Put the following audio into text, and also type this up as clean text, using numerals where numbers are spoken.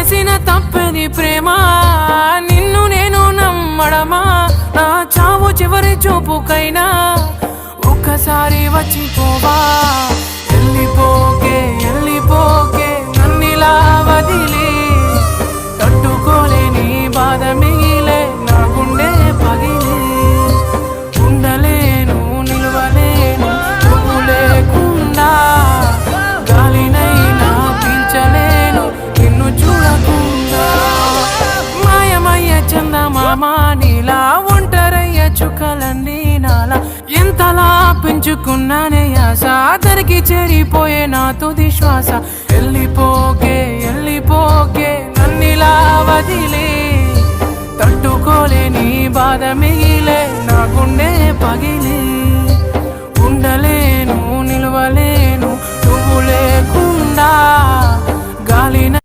చేసిన తప్పది ప్రేమ నిన్ను నేను నమ్మడమా నా చావు చివరి చూపుకైనా ఒక్కసారి వచ్చిపోవా వెళ్ళిపోకే వెళ్ళిపోకే నన్నిలా వదిలి తట్టుకోలేని బాధ మిగిలే నా గుండె పగిలి ఉండలేను నిలవలేను నువ్వు లేకుండా గాలినైనా పీల్చలేను నిన్ను చూడకుండా మాయమయ్య చందమామ నీలా ఒంటరయ్య చుక్కలన్నీ నాలా ఎంతలా పెంచుకున్నానే ఆశ అతనికి చేరిపోయే నా తుది శ్వాస వెళ్ళిపోకే